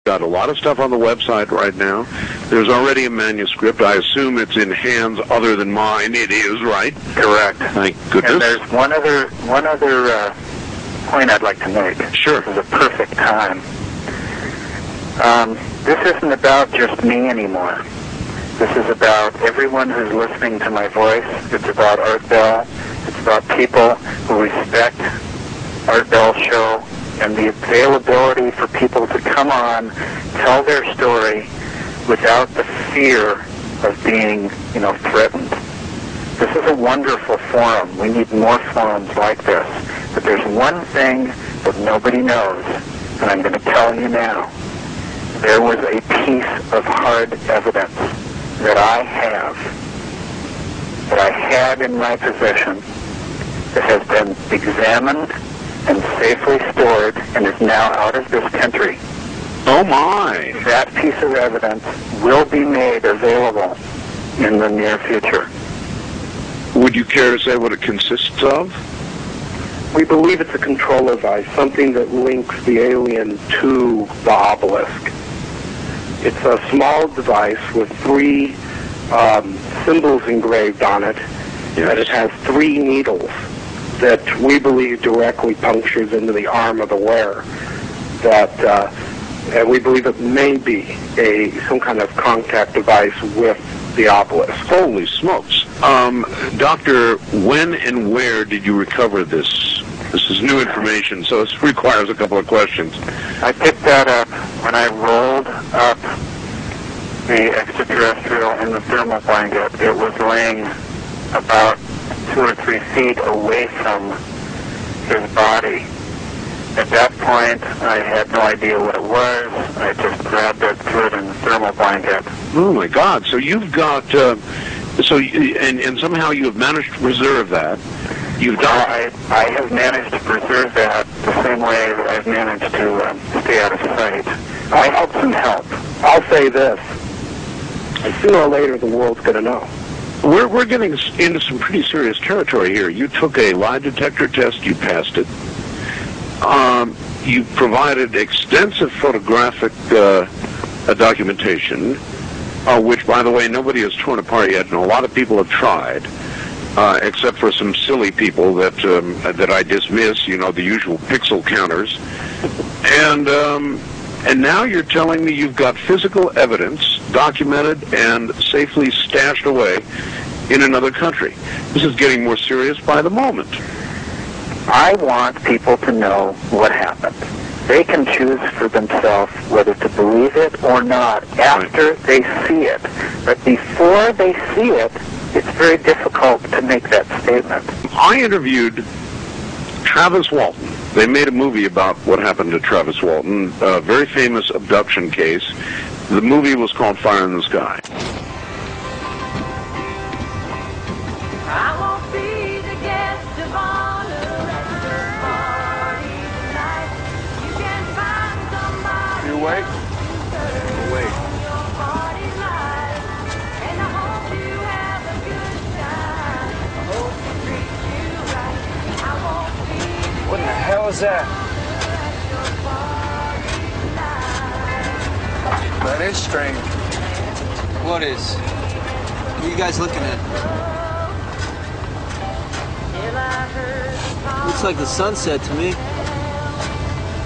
Got a lot of stuff on the website right now. There's already a manuscript. I assume it's in hands other than mine. It is, right? Correct. Thank goodness. And there's one other point I'd like to make. Sure. This is a perfect time. This isn't about just me anymore. This is about everyone who's listening to my voice. It's about Art Bell. It's about people who respect Art Bell's show and the availability for people to come on, tell their story without the fear of being, threatened. This is a wonderful forum. We need more forums like this. But there's one thing that nobody knows, and I'm going to tell you now. There was a piece of hard evidence that I had in my possession that has been examined and safely stored and is now out of this country. Oh my! That piece of evidence will be made available in the near future. Would you care to say what it consists of? We believe it's a control device, something that links the alien to the obelisk. It's a small device with 3 symbols engraved on it, and it has 3 needles that we believe directly punctures into the arm of the wearer. And we believe it may be some kind of contact device with the obelisk. Holy smokes. Doctor, when and where did you recover this? This is new information, so this requires a couple of questions. I picked that up when I rolled up the extraterrestrial in the thermal blanket. It was laying about 2 or 3 feet away from his body. At that point, I had no idea what it was. I just grabbed it, threw it in the thermal blanket. Oh my God! So you've got, and somehow you have managed to preserve that. You've done. I have managed to preserve that the same way that I've managed to stay out of sight. I had some help. I'll say this: sooner or later, the world's going to know. We're getting into some pretty serious territory here. You took a lie detector test. You passed it. You provided extensive photographic documentation, which, by the way, nobody has torn apart yet, and a lot of people have tried, except for some silly people that I dismiss, the usual pixel counters. And now you're telling me you've got physical evidence documented and safely stashed away in another country. This is getting more serious by the moment. I want people to know what happened. They can choose for themselves whether to believe it or not after they see it. But before they see it, it's very difficult to make that statement. I interviewed Travis Walton. They made a movie about what happened to Travis Walton, a very famous abduction case. The movie was called Fire in the Sky. I won't be the guest of honor at the party tonight. You can find somebody. You wait. Wait. Your party life. And I hope you have a good time. I hope we treat you right. I won't be the What the hell is that? That is strange. What is? What are you guys looking at? Looks like the sunset to me.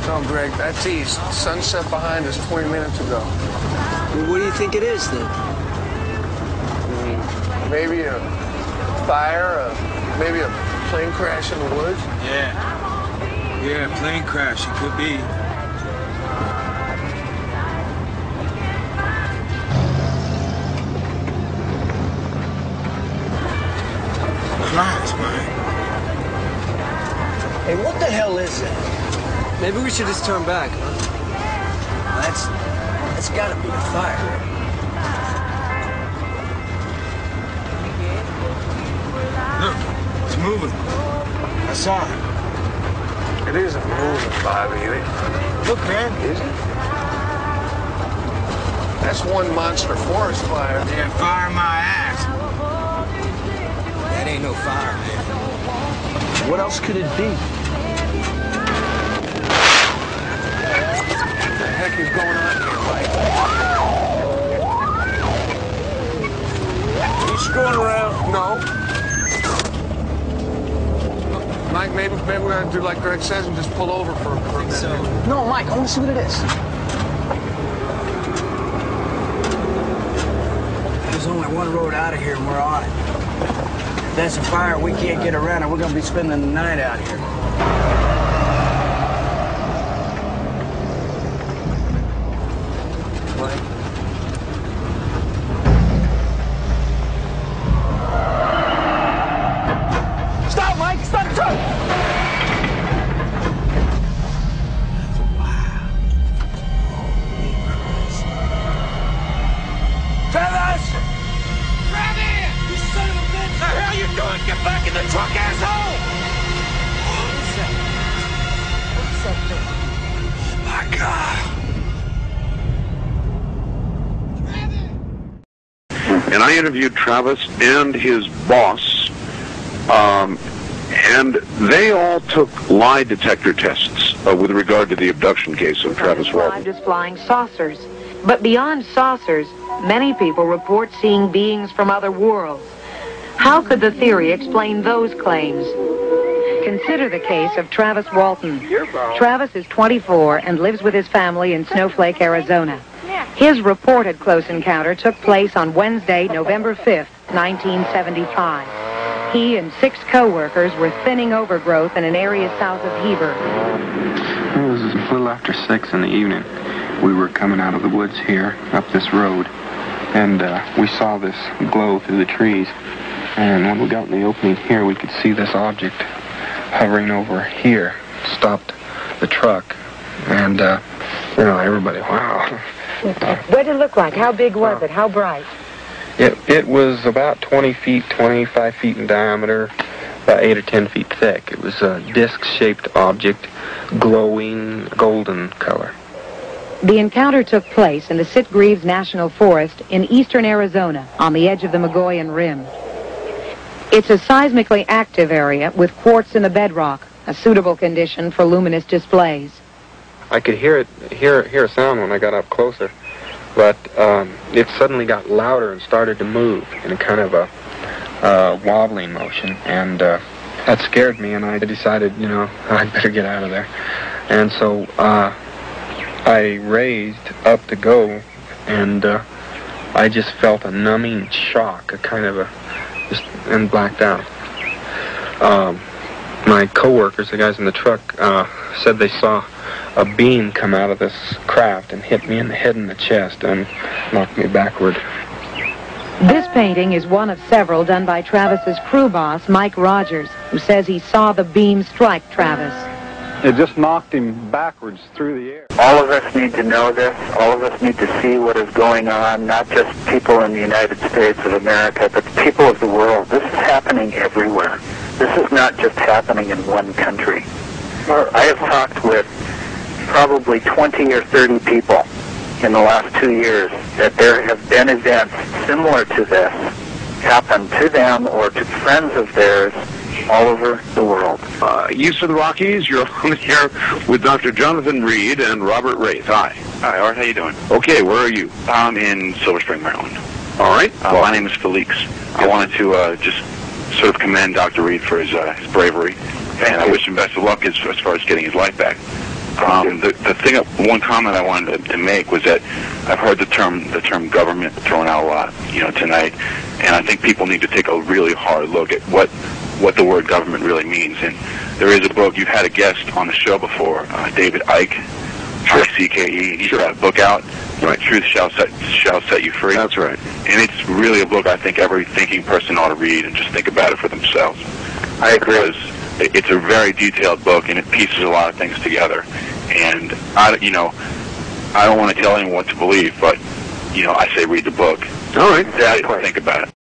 No, Greg, that's east. Sunset behind us 20 minutes ago. Well, what do you think it is then? Maybe a fire, maybe a plane crash in the woods. Yeah, plane crash, it could be. Clouds, man. Hey, what the hell is that? Maybe we should just turn back, huh? That's gotta be a fire. Look, it's moving. I saw it. It isn't moving, Bobby. Look, man. Is it? That's one monster forest fire. Yeah, fire my ass. That ain't no fire, man. What else could it be? What the heck is going on here? gonna do like Greg says and just pull over for a minute? So, No, Mike, I want to see what it is. There's only one road out of here, and we're on it. If there's a fire, we can't get around it. We're gonna be spending the night out here. Stop, Mike! Stop the truck! Travis! Travis! You son of a bitch! What the hell you doing? Get back in the truck, asshole! What's that thing? My God. And I interviewed Travis and his boss, and they all took lie detector tests with regard to the abduction case of Travis Walton. Described as flying saucers. But beyond saucers, many people report seeing beings from other worlds. How could the theory explain those claims? Consider the case of Travis Walton. Travis is 24 and lives with his family in Snowflake, Arizona. His reported close encounter took place on Wednesday, November 5th, 1975. He and 6 co-workers were thinning overgrowth in an area south of Heber. It was a little after 6 in the evening. We were coming out of the woods here, up this road, and we saw this glow through the trees. And when we got in the opening here, we could see this object hovering over here, stopped the truck, and, everybody, wow. What did it look like? How big was it? How bright? It was about 20 feet, 25 feet in diameter, about 8 or 10 feet thick. It was a disc-shaped object, glowing golden color. The encounter took place in the Sitgreaves National Forest in eastern Arizona, on the edge of the Mogollon Rim. It's a seismically active area with quartz in the bedrock, a suitable condition for luminous displays. I could hear a sound when I got up closer, but it suddenly got louder and started to move in a kind of a wobbling motion, and that scared me, and I decided, I'd better get out of there. And so I raised up to go, and I just felt a numbing shock, and blacked out. My co-workers, the guys in the truck, said they saw a beam come out of this craft and hit me in the head and the chest and knocked me backward. This painting is one of several done by Travis's crew boss, Mike Rogers, who says he saw the beam strike Travis. It just knocked him backwards through the air. All of us need to know this. All of us need to see what is going on, not just people in the United States of America, but people of the world. This is happening everywhere. This is not just happening in one country. I have talked with probably 20 or 30 people in the last 2 years that there have been events similar to this happen to them or to friends of theirs all over the world. East of the Rockies, you're on here with Dr. Jonathan Reed and Robert Wraith. Hi. Hi, Art. How you doing? Okay, where are you? I'm in Silver Spring, Maryland. All right. My name is Felix. I wanted to just sort of commend Dr. Reed for his bravery, and I wish him best of luck as far as getting his life back. One comment I wanted to make was that I've heard the term government thrown out a lot, tonight, and I think people need to take a really hard look at what the word government really means. And there is a book, you've had a guest on the show before, David Icke, I-C-K-E, he's got a book out, right. Truth Shall Set You Free. That's right. And it's really a book I think every thinking person ought to read and just think about it for themselves. I agree. Because it's a very detailed book and it pieces a lot of things together. And I don't want to tell anyone what to believe, but I say read the book. All right. Exactly. Think about it.